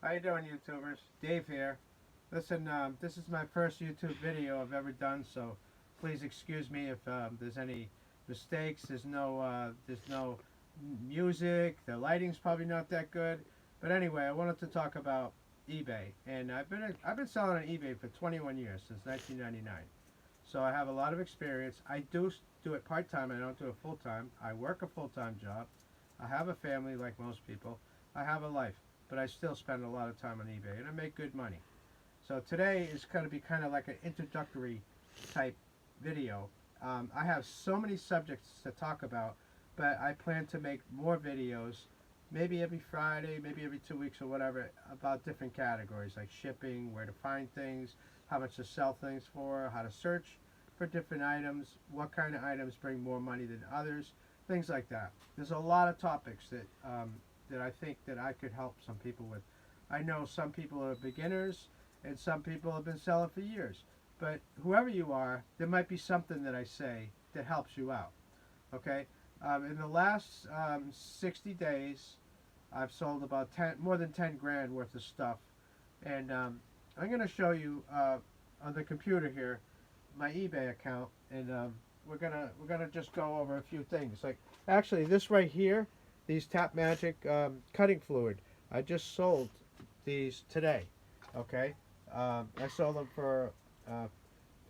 How you doing, YouTubers? Dave here. Listen, this is my first YouTube video I've ever done, so please excuse me if there's any mistakes. There's no music. The lighting's probably not that good. But anyway, I wanted to talk about eBay, and I've been selling on eBay for 21 years since 1999. So I have a lot of experience. I do it part time. I don't do it full time. I work a full time job. I have a family like most people. I have a life, but I still spend a lot of time on eBay, and I make good money. So today is going to be kind of like an introductory type video. I have so many subjects to talk about, but I plan to make more videos, maybe every Friday, maybe every 2 weeks or whatever, about different categories like shipping, where to find things, how much to sell things for, how to search for different items, what kind of items bring more money than others, things like that. There's a lot of topics that I think that I could help some people with. I know some people are beginners and some people have been selling for years. But whoever you are, there might be something that I say that helps you out. Okay? In the last 60 days, I've sold about more than 10 grand worth of stuff. And I'm going to show you on the computer here my eBay account. And we're gonna just go over a few things. Like, actually, this right here, these Tap Magic cutting fluid, I just sold these today. Okay, I sold them for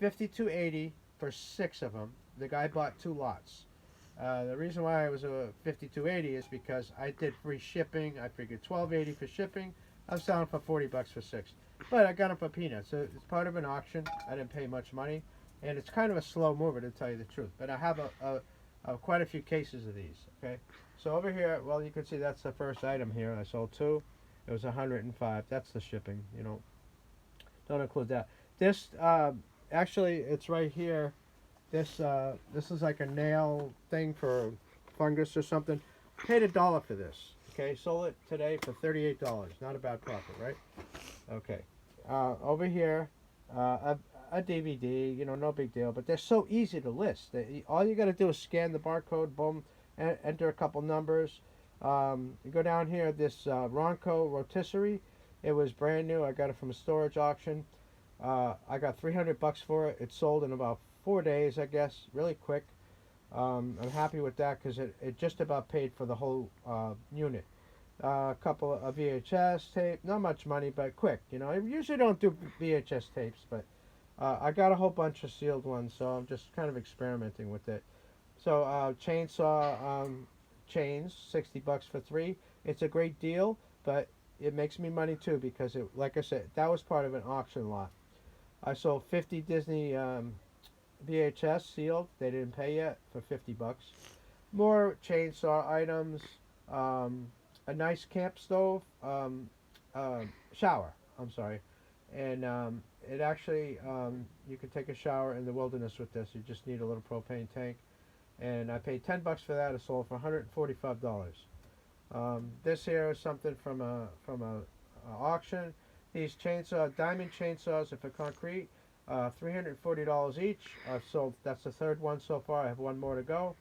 52.80 for six of them. The guy bought two lots. The reason why I was a 52.80 is because I did free shipping. I figured 12.80 for shipping. I'm selling for 40 bucks for six, but I got them for peanuts. So it's part of an auction. I didn't pay much money, and it's kind of a slow mover to tell you the truth. But I have quite a few cases of these. Okay, so over here, well, you can see that's the first item here. I sold two. It was 105. That's the shipping. Don't include that. This actually, it's right here. This is like a nail thing for fungus or something. Paid $1 for this. Okay, sold it today for $38. Not a bad profit, right? Okay. Over here, a DVD. No big deal. But they're so easy to list. All you got to do is scan the barcode. Boom. Enter a couple numbers. You go down here. This Ronco rotisserie. It was brand new. I got it from a storage auction. I got 300 bucks for it. It sold in about 4 days, I guess, really quick. I'm happy with that because it just about paid for the whole unit. A couple of VHS tape, not much money, but quick. I usually don't do VHS tapes, but I got a whole bunch of sealed ones, so I'm just kind of experimenting with it. So chainsaw chains, 60 bucks for three. It's a great deal, but it makes me money too because like I said, that was part of an auction lot. I sold 50 Disney VHS sealed. They didn't pay yet for 50 bucks. More chainsaw items. A nice camp stove. Shower. I'm sorry. And it actually, you can take a shower in the wilderness with this. You just need a little propane tank. And I paid 10 bucks for that. It sold for $145. This here is something from a auction. These diamond chainsaws are for concrete. $340 each. I've sold. That's the third one so far. I have one more to go.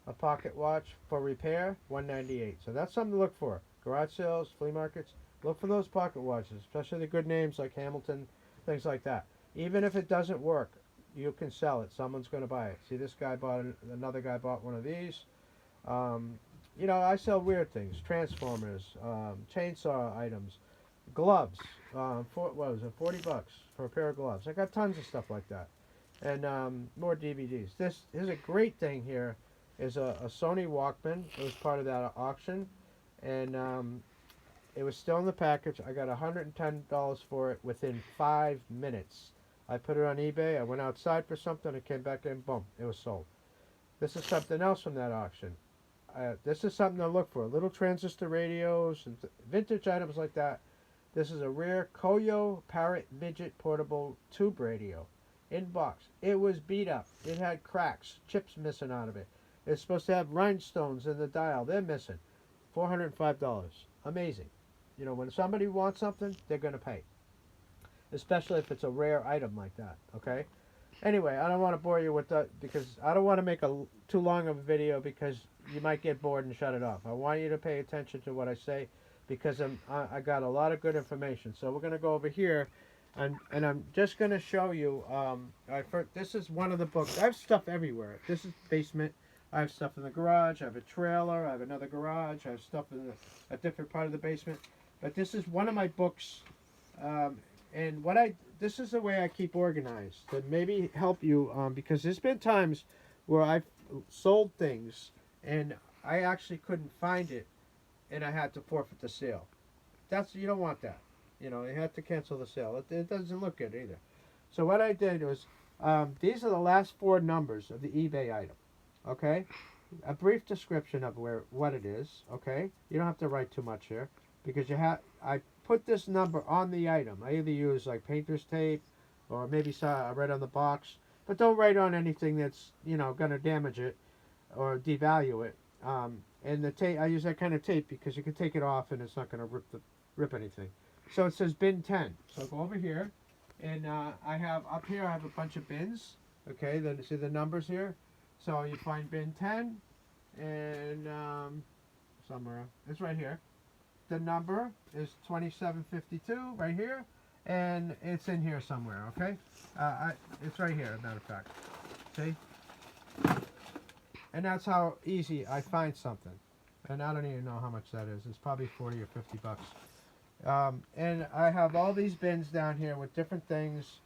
A pocket watch for repair, 198. So that's something to look for. Garage sales, flea markets. Look for those pocket watches, especially the good names like Hamilton, things like that. Even if it doesn't work, you can sell it. Someone's going to buy it. See, another guy bought one of these. Um, I sell weird things: transformers, chainsaw items, gloves. What was it? 40 bucks for a pair of gloves. I got tons of stuff like that, and more DVDs. Here's a great thing. Here is a Sony Walkman. It was part of that auction, and it was still in the package. I got $110 for it within 5 minutes. I put it on eBay. I went outside for something. I came back in. Boom! It was sold. This is something else from that auction. This is something to look for. Little transistor radios and vintage items like that. This is a rare Koyo Parrot Midget portable tube radio in box. It was beat up. It had cracks, chips missing out of it. It's supposed to have rhinestones in the dial. They're missing. $405. Amazing. When somebody wants something, they're going to pay, especially if it's a rare item like that. Okay? Anyway, I don't want to bore you with that because I don't want to make too long of a video because you might get bored and shut it off. I want you to pay attention to what I say because I got a lot of good information. So we're going to go over here, and I'm just going to show you. This is one of the books. I have stuff everywhere. This is basement. I have stuff in the garage. I have a trailer. I have another garage. I have stuff in a different part of the basement. But this is one of my books, and this is the way I keep organized to maybe help you, because there's been times where I've sold things and I actually couldn't find it, and I had to forfeit the sale. You don't want that. You know, you have to cancel the sale. It doesn't look good either. So what I did was, these are the last four numbers of the eBay item. Okay, a brief description of what it is. Okay, you don't have to write too much here, because I put this number on the item. I either use like painter's tape, or maybe I write on the box, but don't write on anything that's going to damage it or devalue it. And the tape, I use that kind of tape because you can take it off and it's not going to rip anything. So it says bin 10. So go over here, and I have up here. I have a bunch of bins. Okay, then see the numbers here. So you find bin 10, and somewhere it's right here. The number is 2752 right here, and it's in here somewhere. Okay, it's right here. As a matter of fact, see. And that's how easy I find something. And I don't even know how much that is. It's probably 40 or 50 bucks. And I have all these bins down here with different things.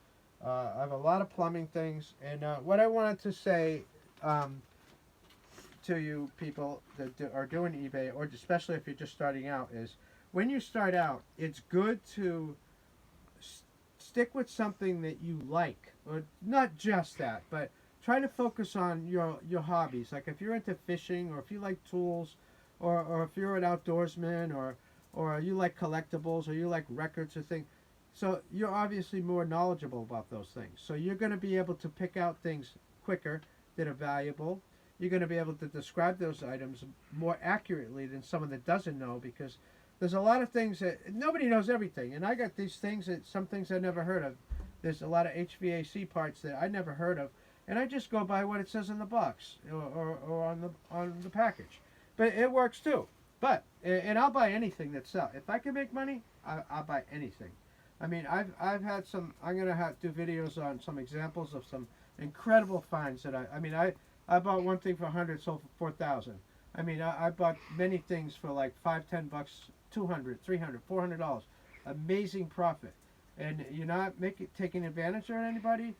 I have a lot of plumbing things. And what I wanted to say to you people that are doing eBay, or especially if you're just starting out, is when you start out, it's good to stick with something that you like. Or not just that, but try to focus on your hobbies. Like if you're into fishing, or if you like tools, or if you're an outdoorsman, or you like collectibles, or you like records or things. So you're obviously more knowledgeable about those things. So you're going to be able to pick out things quicker that are valuable. You're going to be able to describe those items more accurately than someone that doesn't know, because there's a lot of things that nobody knows everything. And I got these things some things I never heard of. There's a lot of HVAC parts that I never heard of. And I just go by what it says in the box or on the package. But it works too. And I'll buy anything that sells. If I can make money, I'll buy anything. I mean, I've had some. I'm gonna do videos on some examples of some incredible finds that I bought one thing for 100, sold for 4,000. I mean, I bought many things for like $5, $10, 200, 300, $400. Amazing profit, and you're not taking advantage of anybody,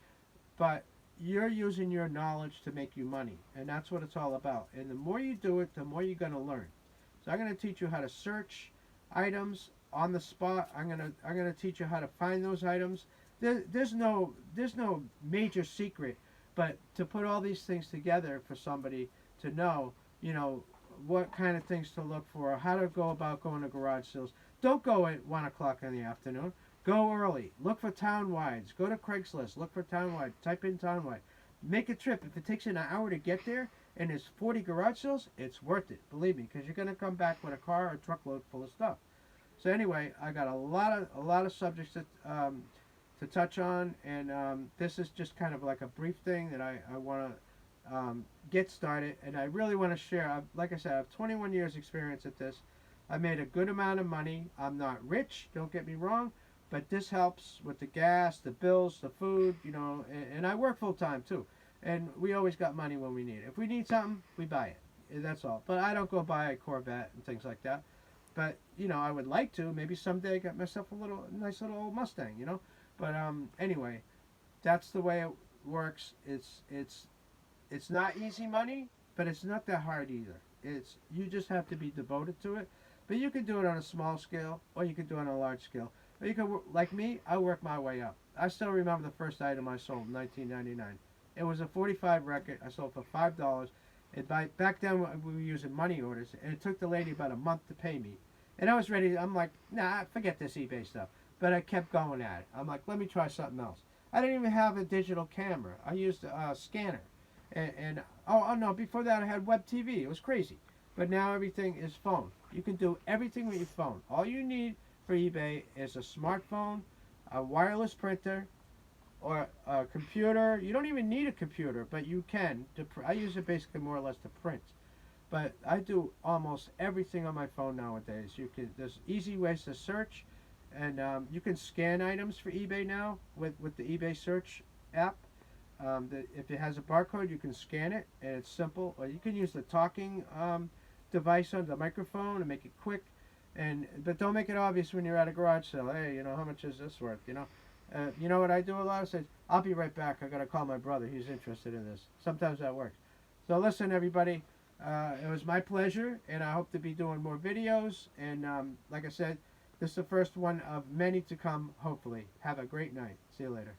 but you're using your knowledge to make you money, and that's what it's all about. And the more you do it, the more you're going to learn. So I'm going to teach you how to search items on the spot. I'm going to teach you how to find those items. There's no major secret, but to put all these things together for somebody to know, what kind of things to look for, how to go about going to garage sales. Don't go at 1 o'clock in the afternoon. Go early. Look for town-wides. Go to Craigslist. Look for town-wide. Type in town-wide. Make a trip. If it takes you an hour to get there and there's 40 garage sales, it's worth it. Believe me, because you're going to come back with a car or a truckload full of stuff. So anyway, I got a lot of subjects to touch on, and this is just kind of like a brief thing that I want to get started. And I really want to share. Like I said, I have 21 years experience at this. I made a good amount of money. I'm not rich. Don't get me wrong. But this helps with the gas, the bills, the food, and I work full time too. And we always got money when we need it. If we need something, we buy it. That's all. But I don't go buy a Corvette and things like that. But, I would like to. Maybe someday I get myself a nice little old Mustang, But anyway, that's the way it works. It's not easy money, but it's not that hard either. You just have to be devoted to it. But you can do it on a small scale, or you can do it on a large scale. Or you can, like me, I work my way up. I still remember the first item I sold in 1999. It was a 45 record. I sold for $5. Back then we were using money orders, and it took the lady about a month to pay me. And I was ready. I'm like, nah, forget this eBay stuff. But I kept going at it. I'm like, let me try something else. I didn't even have a digital camera. I used a scanner. And oh no, before that I had web TV. It was crazy. But now everything is phone. You can do everything with your phone. All you need for eBay is a smartphone, a wireless printer, or a computer. You don't even need a computer, but you can. I use it basically more or less to print. But I do almost everything on my phone nowadays. There's easy ways to search, and you can scan items for eBay now with the eBay search app. If it has a barcode, you can scan it, and it's simple. Or you can use the talking device on the microphone and make it quick. But don't make it obvious when you're at a garage sale. Hey, how much is this worth? You know what I do a lot? I say, I'll be right back. I gotta call my brother. He's interested in this. Sometimes that works. So listen, everybody. It was my pleasure, and I hope to be doing more videos. And like I said, this is the first one of many to come. Hopefully, have a great night. See you later.